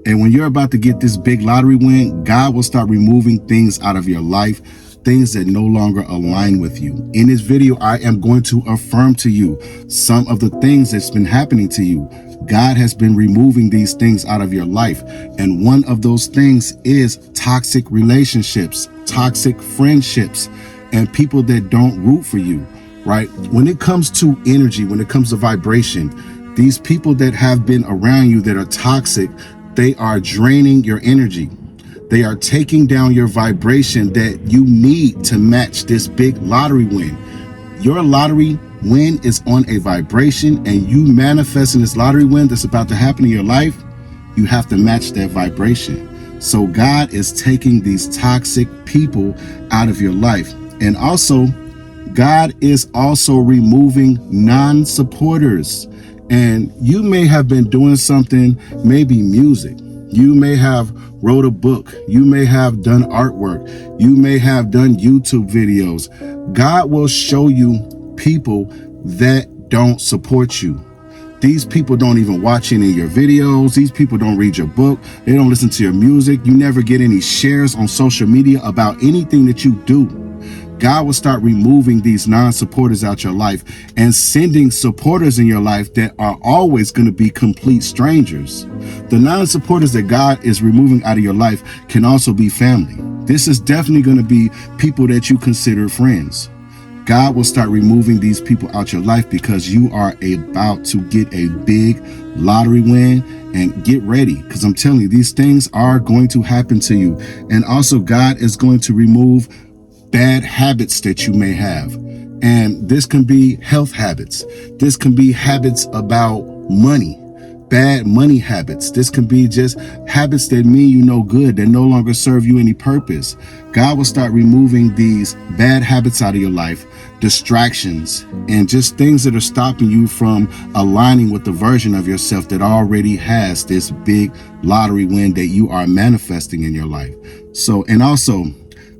And when you're about to get this big lottery win, God will start removing things out of your life, things that no longer align with you. In this video, I am going to affirm to you some of the things that's been happening to you. God has been removing these things out of your life. And one of those things is toxic relationships, toxic friendships, and people that don't root for you, right? When it comes to energy, when it comes to vibration, these people that have been around you that are toxic, they are draining your energy. They are taking down your vibration that you need to match this big lottery win. Your lottery win is on a vibration, and you manifesting this lottery win that's about to happen in your life, you have to match that vibration. So God is taking these toxic people out of your life. And also, God is also removing non-supporters. And you may have been doing something, maybe music. You may have wrote a book. You may have done artwork. You may have done YouTube videos. God will show you people that don't support you. These people don't even watch any of your videos. These people don't read your book. They don't listen to your music. You never get any shares on social media about anything that you do. God will start removing these non-supporters out your life and sending supporters in your life that are always going to be complete strangers. The non-supporters that God is removing out of your life can also be family. This is definitely going to be people that you consider friends. God will start removing these people out your life because you are about to get a big lottery win. And get ready, because I'm telling you, these things are going to happen to you. And also, God is going to remove bad habits that you may have. And this can be health habits. This can be habits about money, bad money habits. This can be just habits that mean you no good, that no longer serve you any purpose. God will start removing these bad habits out of your life, distractions, and just things that are stopping you from aligning with the version of yourself that already has this big lottery win that you are manifesting in your life. So, and also,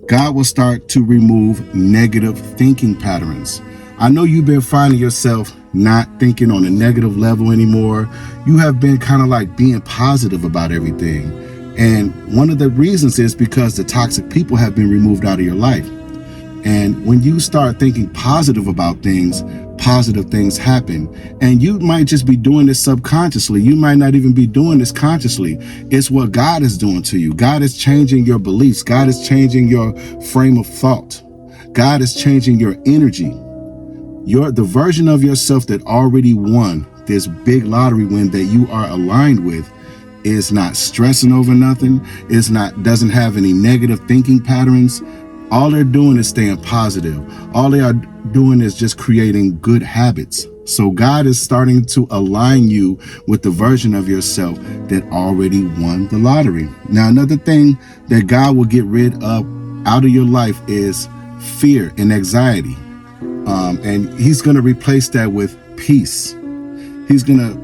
God will start to remove negative thinking patterns. I know you've been finding yourself not thinking on a negative level anymore. You have been kind of like being positive about everything. And one of the reasons is because the toxic people have been removed out of your life. And when you start thinking positive about things, positive things happen. And you might just be doing this subconsciously. You might not even be doing this consciously. It's what God is doing to you. God is changing your beliefs. God is changing your frame of thought. God is changing your energy. The version of yourself that already won this big lottery win that you are aligned with is not stressing over nothing. Doesn't have any negative thinking patterns. All they're doing is staying positive. All they are doing is just creating good habits. So God is starting to align you with the version of yourself that already won the lottery. Now, another thing that God will get rid of out of your life is fear and anxiety. And he's going to replace that with peace. He's going to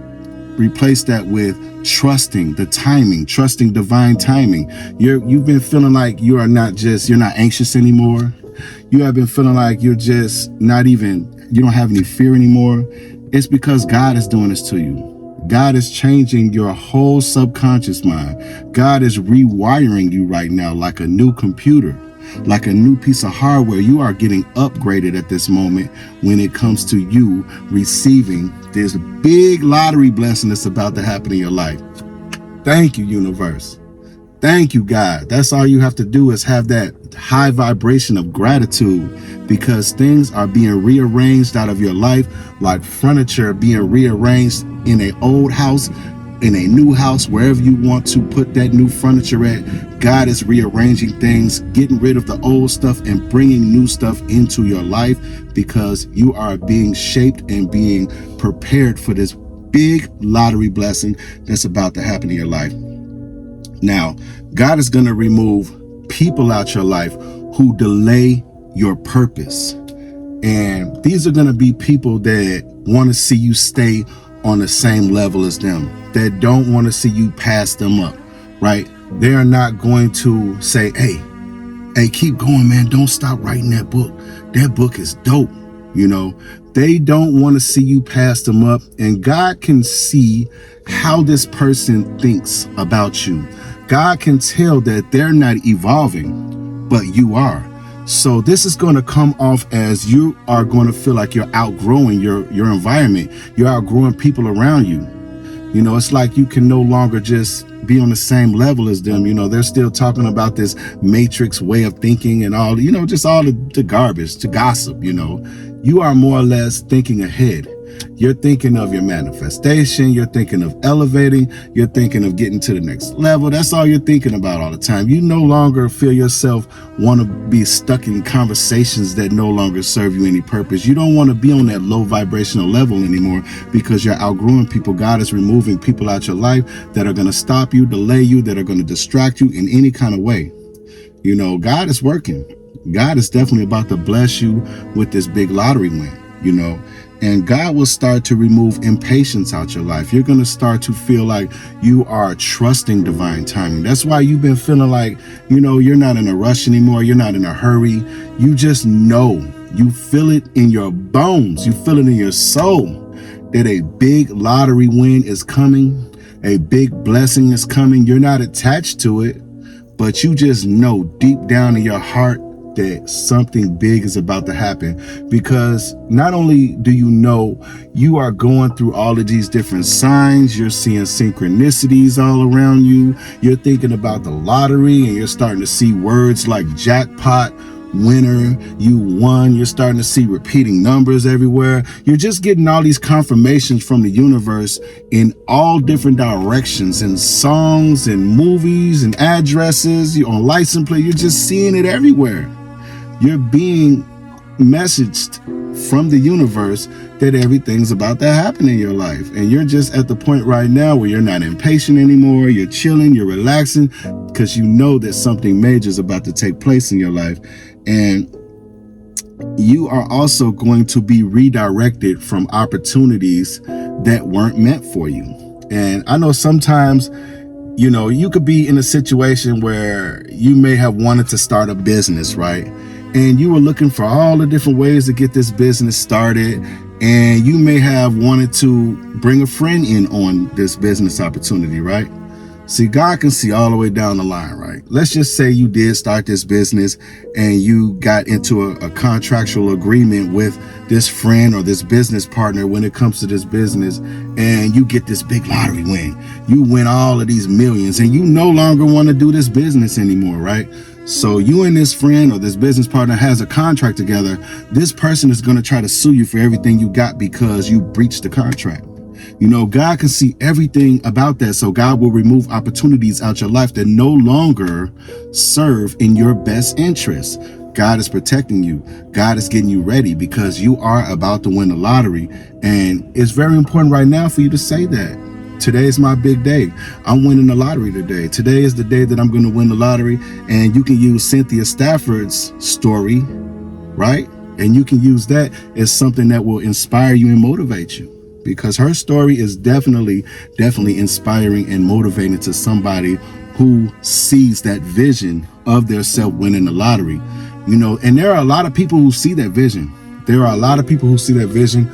replace that with trusting the timing, trusting divine timing. You've been feeling like you're not anxious anymore. You have been feeling like you don't have any fear anymore. It's because God is doing this to you. God is changing your whole subconscious mind. God is rewiring you right now like a new computer, like a new piece of hardware. You are getting upgraded at this moment when it comes to you receiving this big lottery blessing that's about to happen in your life. Thank you, universe. Thank you, God. That's all you have to do is have that high vibration of gratitude, because things are being rearranged out of your life like furniture being rearranged in an old house, in a new house, wherever you want to put that new furniture at. God is rearranging things, getting rid of the old stuff and bringing new stuff into your life, because you are being shaped and being prepared for this big lottery blessing that's about to happen in your life. Now, God is going to remove people out your life who delay your purpose. And these are going to be people that want to see you stay on the same level as them, that don't want to see you pass them up, right? They are not going to say, hey, keep going, man. Don't stop writing that book. That book is dope. They don't want to see you pass them up, and God can see how this person thinks about you. God can tell that they're not evolving, but you are. So this is going to come off as you are going to feel like you're outgrowing your environment. You're outgrowing people around you. You know, it's like you can no longer just be on the same level as them. You know, they're still talking about this matrix way of thinking and all, you know, just all the garbage, the gossip, you know. You are more or less thinking ahead. You're thinking of your manifestation. You're thinking of elevating. You're thinking of getting to the next level. That's all you're thinking about all the time. You no longer feel yourself want to be stuck in conversations that no longer serve you any purpose. You don't want to be on that low vibrational level anymore because you're outgrowing people. God is removing people out your life that are going to stop you, delay you, that are going to distract you in any kind of way. You know, God is working. God is definitely about to bless you with this big lottery win, you know. And God will start to remove impatience out your life. You're going to start to feel like you are trusting divine timing. That's why you've been feeling like, you know, you're not in a rush anymore. You're not in a hurry. You just know, you feel it in your bones. You feel it in your soul that a big lottery win is coming. A big blessing is coming. You're not attached to it, but you just know deep down in your heart that something big is about to happen, because not only do you know, you are going through all of these different signs. You're seeing synchronicities all around you. You're thinking about the lottery and you're starting to see words like jackpot, winner, you won. You're starting to see repeating numbers everywhere. You're just getting all these confirmations from the universe in all different directions, in songs and movies and addresses, you're on license plate. You're just seeing it everywhere. You're being messaged from the universe that everything's about to happen in your life. And you're just at the point right now where you're not impatient anymore. You're chilling, you're relaxing, because you know that something major is about to take place in your life. And you are also going to be redirected from opportunities that weren't meant for you. And I know sometimes, you know, you could be in a situation where you may have wanted to start a business, right? And you were looking for all the different ways to get this business started. And you may have wanted to bring a friend in on this business opportunity, right? See, God can see all the way down the line, right? Let's just say you did start this business and you got into a contractual agreement with this friend or this business partner when it comes to this business, and you get this big lottery win. You win all of these millions and you no longer want to do this business anymore, right? So you and this friend or this business partner has a contract together. This person is going to try to sue you for everything you got because you breached the contract. You know, God can see everything about that. So God will remove opportunities out your life that no longer serve in your best interest. God is protecting you. God is getting you ready because you are about to win the lottery. And it's very important right now for you to say that. Today is my big day. I'm winning the lottery today. Today is the day that I'm going to win the lottery. And you can use Cynthia Stafford's story, right? And you can use that as something that will inspire you and motivate you, because her story is definitely inspiring and motivating to somebody who sees that vision of their self winning the lottery. You know, and there are a lot of people who see that vision. There are a lot of people who see that vision,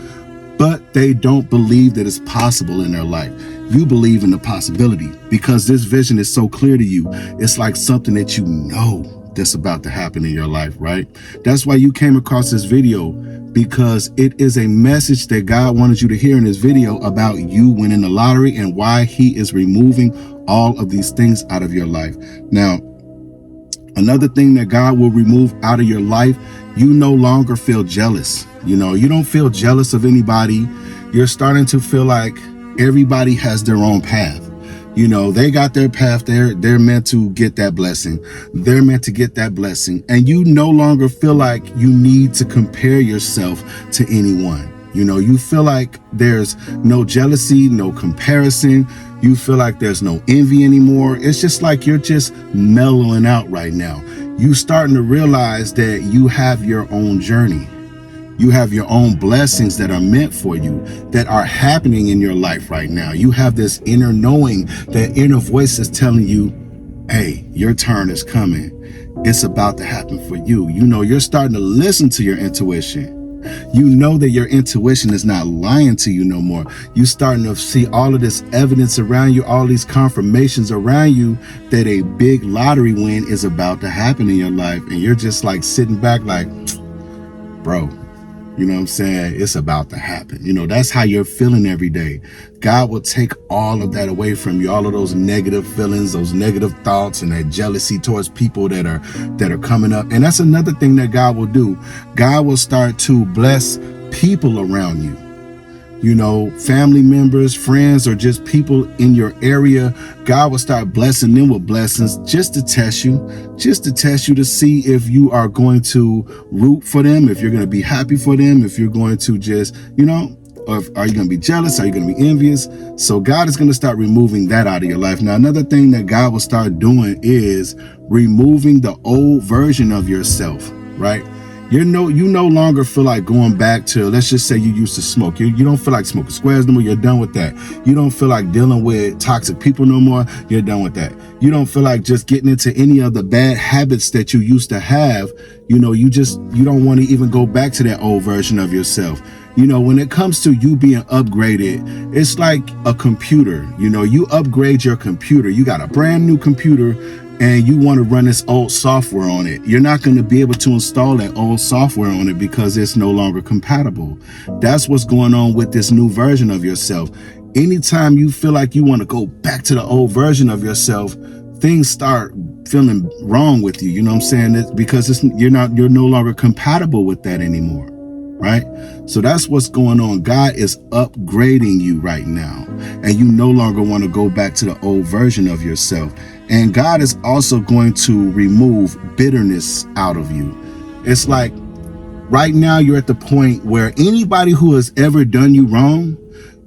but they don't believe that it's possible in their life. You believe in the possibility because this vision is so clear to you. It's like something that you know that's about to happen in your life, right? That's why you came across this video, because it is a message that God wanted you to hear in this video about you winning the lottery and why he is removing all of these things out of your life. Now, another thing that God will remove out of your life, you no longer feel jealous. You know, you don't feel jealous of anybody. You're starting to feel like everybody has their own path. You know, they got their path. They're meant to get that blessing. They're meant to get that blessing. And you no longer feel like you need to compare yourself to anyone. You know, you feel like there's no jealousy, no comparison. You feel like there's no envy anymore. It's just like you're just mellowing out right now. You starting to realize that you have your own journey. You have your own blessings that are meant for you, that are happening in your life right now. You have this inner knowing, that inner voice is telling you, hey, your turn is coming. It's about to happen for you. You know, you're starting to listen to your intuition. You know that your intuition is not lying to you no more. You're starting to see all of this evidence around you, all these confirmations around you that a big lottery win is about to happen in your life. And you're just like sitting back like, bro, you know what I'm saying? It's about to happen. You know, that's how you're feeling every day. God will take all of that away from you, all of those negative feelings, those negative thoughts, and that jealousy towards people that are coming up. And that's another thing that God will do. God will start to bless people around you. You know, family members, friends, or just people in your area. God will start blessing them with blessings just to test you to see if you are going to root for them, if you're going to be happy for them, if you're going to just, you know, or are you going to be jealous? Are you going to be envious? So God is going to start removing that out of your life. Now, another thing that God will start doing is removing the old version of yourself, right? You no longer feel like going back to, let's just say you used to smoke. You don't feel like smoking squares no more. You're done with that. You don't feel like dealing with toxic people no more. You're done with that. You don't feel like just getting into any of the bad habits that you used to have. You know, you don't want to even go back to that old version of yourself. You know, when it comes to you being upgraded, it's like a computer. You know, you upgrade your computer. You got a brand new computer and you want to run this old software on it. You're not going to be able to install that old software on it because it's no longer compatible. That's what's going on with this new version of yourself. Anytime you feel like you want to go back to the old version of yourself, things start feeling wrong with you. You know what I'm saying? It's because you're no longer compatible with that anymore. Right? So that's what's going on. God is upgrading you right now, and you no longer want to go back to the old version of yourself. And God is also going to remove bitterness out of you. It's like right now you're at the point where anybody who has ever done you wrong,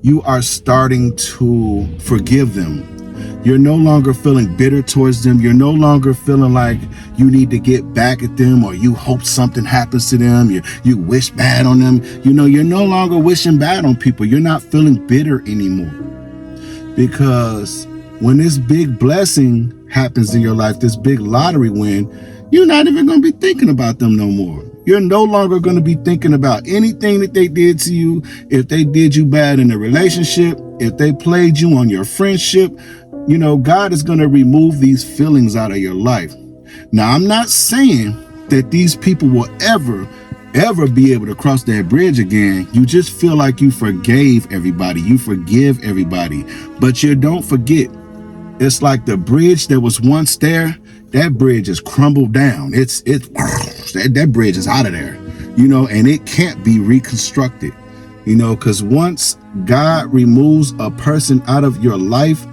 you are starting to forgive them. You're no longer feeling bitter towards them. You're no longer feeling like you need to get back at them, or you hope something happens to them. You wish bad on them. You know, you're no longer wishing bad on people. You're not feeling bitter anymore. Because when this big blessing happens in your life, this big lottery win, you're not even going to be thinking about them no more. You're no longer going to be thinking about anything that they did to you. If they did you bad in a relationship, if they played you on your friendship, you know, God is going to remove these feelings out of your life. Now, I'm not saying that these people will ever be able to cross that bridge again. You just feel like you forgave everybody. You forgive everybody. But you don't forget. It's like the bridge that was once there, that bridge is crumbled down. That bridge is out of there, you know, and it can't be reconstructed, you know, because once God removes a person out of your life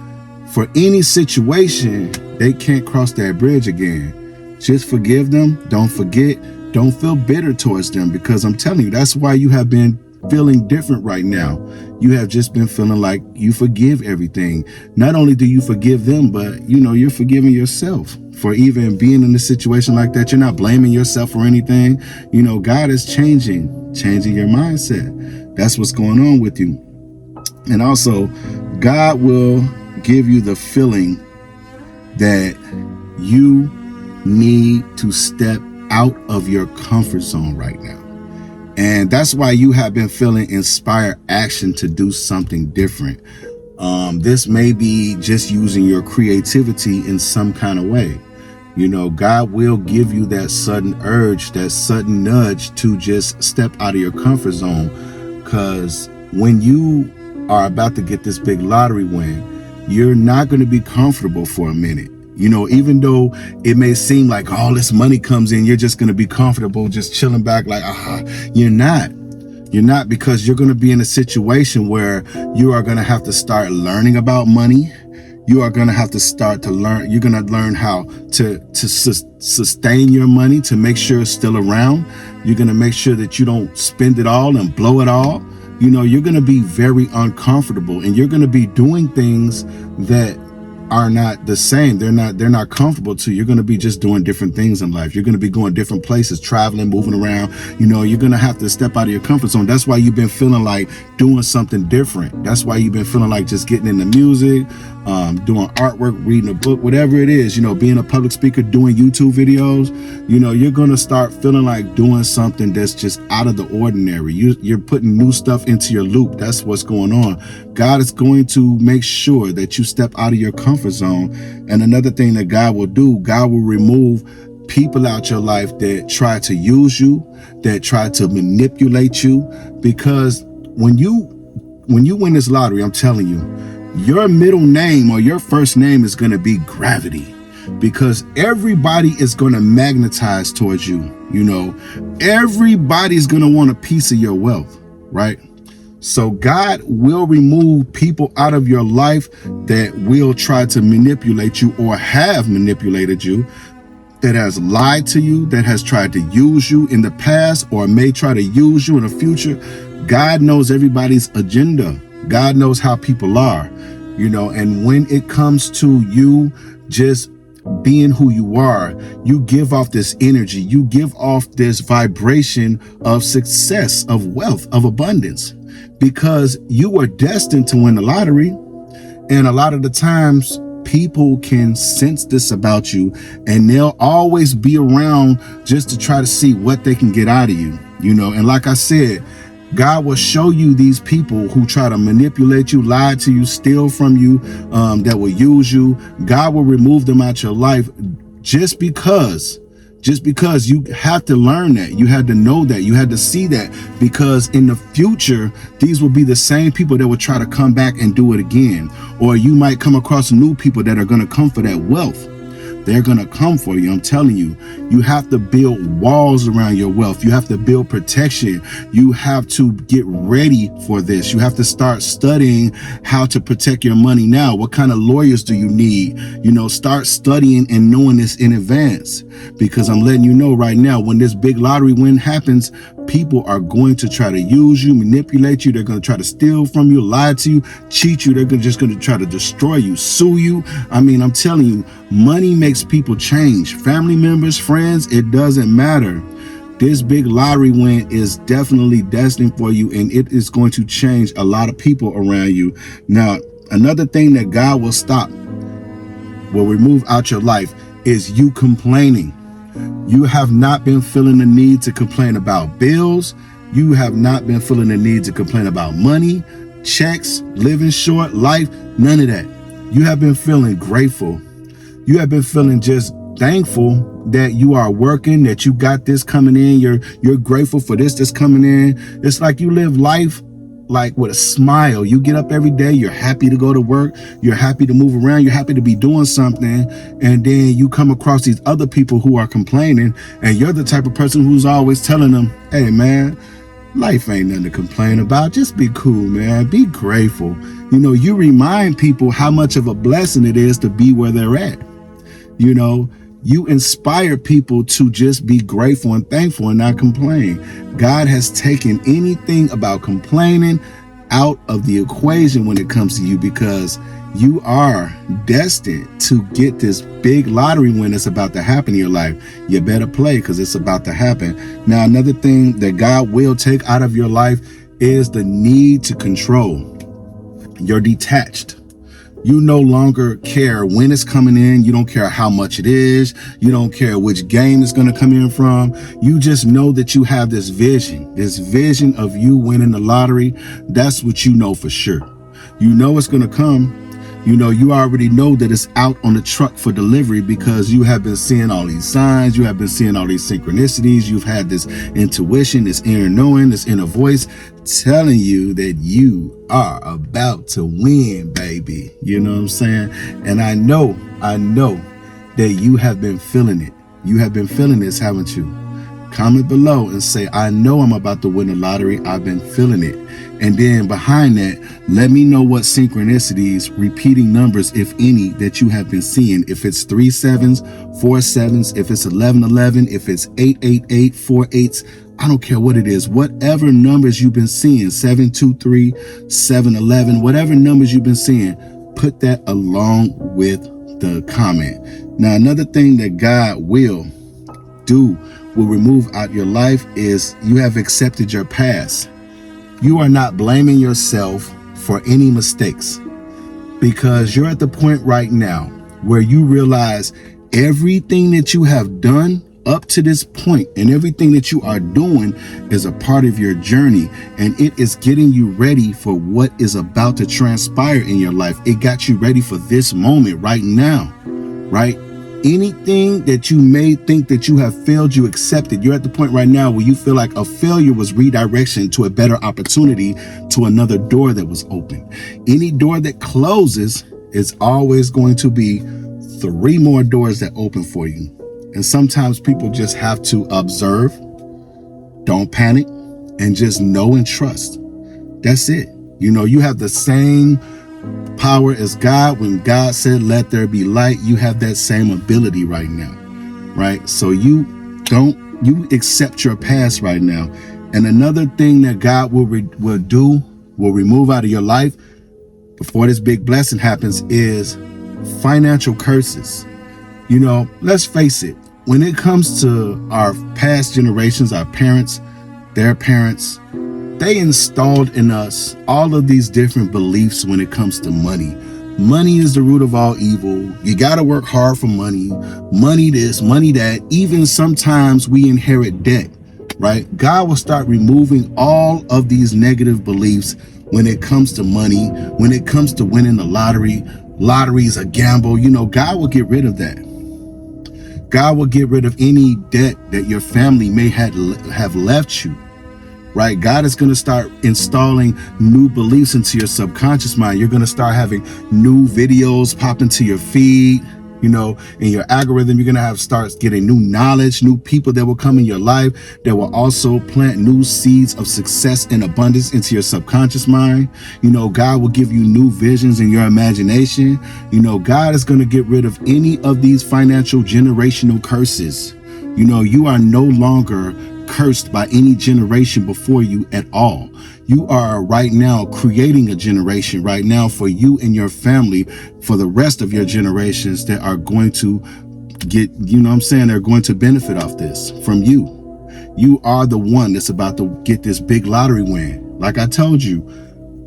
for any situation, they can't cross that bridge again. Just forgive them. Don't forget. Don't feel bitter towards them, because I'm telling you, that's why you have been feeling different right now. You have just been feeling like you forgive everything. Not only do you forgive them, but you know, you're forgiving yourself for even being in a situation like that. You're not blaming yourself for anything. You know, God is changing your mindset. That's what's going on with you. And also, God will give you the feeling that you need to step out of your comfort zone right now. And that's why you have been feeling inspired action to do something different. This may be just using your creativity in some kind of way. You know, God will give you that sudden urge, that sudden nudge to just step out of your comfort zone. Because when you are about to get this big lottery win, you're not going to be comfortable for a minute. You know, even though it may seem like all this money comes in, you're just going to be comfortable, just chilling back like, you're not. You're not, because you're going to be in a situation where you are going to have to start learning about money. You are going to have to start to learn. You're going to learn how to sustain your money, to make sure it's still around. You're going to make sure that you don't spend it all and blow it all. You know, you're going to be very uncomfortable, and you're going to be doing things that are not the same. They're not comfortable to you. You're going to be just doing different things in life. You're going to be going different places, traveling, moving around. You know, you're going to have to step out of your comfort zone. That's why you've been feeling like doing something different. That's why you've been feeling like just getting into music, doing artwork, reading a book, whatever it is, being a public speaker, doing YouTube videos, you're going to start feeling like doing something that's just out of the ordinary. You're putting new stuff into your loop. That's what's going on. God is going to make sure that you step out of your comfort zone. And another thing that God will do, God will remove people out your life that try to use you, that try to manipulate you, because when you win this lottery, I'm telling you, your middle name or your first name is going to be Gravity, because everybody is going to magnetize towards you. Everybody's going to want a piece of your wealth, right? So God will remove people out of your life that will try to manipulate you or have manipulated you, that has lied to you, that has tried to use you in the past or may try to use you in the future. God knows everybody's agenda. God knows how people are, and when it comes to you just being who you are, you give off this energy, you give off this vibration of success, of wealth, of abundance, because you are destined to win the lottery. And a lot of the times people can sense this about you, and they'll always be around just to try to see what they can get out of you, and like I said, God will show you these people who try to manipulate you, lie to you, steal from you, that will use you. God will remove them out your life just because you have to learn that. You had to know that. You had to see that, because in the future, these will be the same people that will try to come back and do it again. Or you might come across new people that are going to come for that wealth. They're going to come for you. I'm telling you, you have to build walls around your wealth. You have to build protection. You have to get ready for this. You have to start studying how to protect your money now. What kind of lawyers do you need? Start studying and knowing this in advance, because I'm letting you know right now, when this big lottery win happens, people are going to try to use you, manipulate you. They're going to try to steal from you, lie to you, cheat you. They're just going to try to destroy you, sue you. I'm telling you, money makes people change. Family members, friends, it doesn't matter. This big lottery win is definitely destined for you, and it is going to change a lot of people around you. Now, another thing that God will remove out your life is you complaining. You have not been feeling the need to complain about bills. You have not been feeling the need to complain about money, checks, living short, life, none of that. You have been feeling grateful. You have been feeling just thankful that you are working, that you got this coming in. You're grateful for this coming in. It's like you live life like with a smile. You get up every day, you're happy to go to work, you're happy to move around, you're happy to be doing something, and then you come across these other people who are complaining, and you're the type of person who's always telling them, hey man, life ain't nothing to complain about. Just be cool, man. Be grateful. You remind people how much of a blessing it is to be where they're at. You inspire people to just be grateful and thankful and not complain. God has taken anything about complaining out of the equation when it comes to you, because you are destined to get this big lottery win that's about to happen in your life. You better play, because it's about to happen. Now, another thing that God will take out of your life is the need to control. You're detached. You no longer care when it's coming in. You don't care how much it is. You don't care which game it's going to come in from. You just know that you have this vision of you winning the lottery. That's what you know for sure. You know it's going to come. You already know that it's out on the truck for delivery, because you have been seeing all these signs. You have been seeing all these synchronicities. You've had this intuition, this inner knowing, this inner voice telling you that you are about to win, baby. You know what I'm saying? And I know that you have been feeling it. You have been feeling this, haven't you? Comment below and say, I know I'm about to win the lottery. I've been feeling it. And then behind that, let me know what synchronicities, repeating numbers, if any, that you have been seeing. If it's 3 7s, 4 7s, if it's 11 11, if it's 8 8 8, 4 8s, I don't care what it is. Whatever numbers you've been seeing, 7 2 3, 7 11, whatever numbers you've been seeing, put that along with the comment. Now, another thing that God will remove out your life is you have accepted your past. You are not blaming yourself for any mistakes. because you're at the point right now where you realize everything that you have done up to this point and everything that you are doing is a part of your journey, and it is getting you ready for what is about to transpire in your life. It got you ready for this moment right now, right? Anything that you may think that you have failed, you accepted. You're at the point right now where you feel like a failure was redirection to a better opportunity, to another door that was open. Any door that closes is always going to be 3 more doors that open for you. And sometimes people just have to observe, don't panic, and just know and trust. That's it. You know, you have the same power as God. When God said, let there be light, you have that same ability right now, right? So you accept your past right now. And another thing that God will remove out of your life before this big blessing happens is financial curses. You know, let's face it, when it comes to our past generations, our parents, their parents, they installed in us all of these different beliefs when it comes to money. Money is the root of all evil. You got to work hard for money. Money this, money that. Even sometimes we inherit debt, right? God will start removing all of these negative beliefs when it comes to money, when it comes to winning the lottery. Lottery is a gamble. You know, God will get rid of that. God will get rid of any debt that your family may have left you, right? God is going to start installing new beliefs into your subconscious mind. You're going to start having new videos pop into your feed, you know, in your algorithm. You're going to start getting new knowledge, new people that will come in your life that will also plant new seeds of success and abundance into your subconscious mind. You know, God will give you new visions in your imagination. You know, God is going to get rid of any of these financial generational curses. You know, you are no longer cursed by any generation before you at all. You are right now creating a generation right now for you and your family, for the rest of your generations that are going to get, you know what I'm saying, they're going to benefit off this from you. You are the one that's about to get this big lottery win. Like I told you,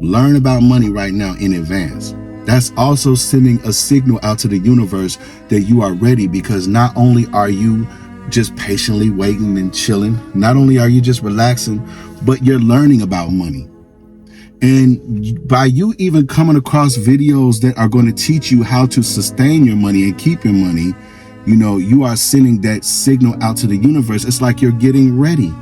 learn about money right now in advance. That's also sending a signal out to the universe that you are ready, because not only are you just patiently waiting and chilling, not only are you just relaxing, but you're learning about money. And by you even coming across videos that are going to teach you how to sustain your money and keep your money, you know, you are sending that signal out to the universe. It's like you're getting ready.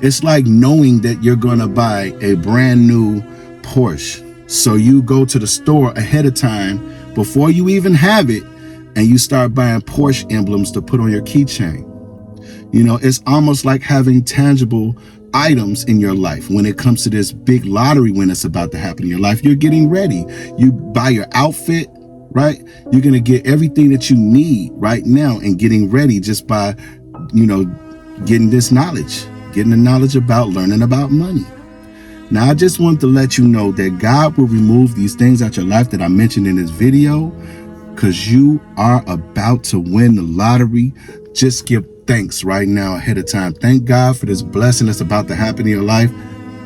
It's like knowing that you're going to buy a brand new Porsche. So you go to the store ahead of time before you even have it, and you start buying Porsche emblems to put on your keychain. You know, it's almost like having tangible items in your life when it comes to this big lottery win that's about to happen in your life. You're getting ready. You buy your outfit, right? You're going to get everything that you need right now and getting ready just by, you know, getting this knowledge, getting the knowledge about learning about money. Now, I just want to let you know that God will remove these things out your life that I mentioned in this video, because you are about to win the lottery. Just give thanks right now ahead of time. Thank God for this blessing that's about to happen in your life.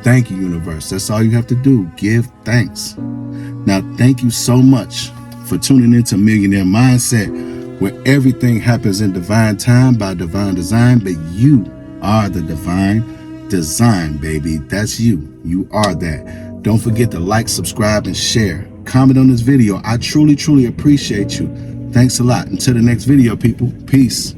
Thank you, universe. That's all you have to do. Give thanks. Now, thank you so much for tuning into Millionaire Mindset, where everything happens in divine time by divine design, but you are the divine design, baby. That's you. You are that. Don't forget to like, subscribe, and share. Comment on this video. I truly, truly appreciate you. Thanks a lot. Until the next video, people. Peace.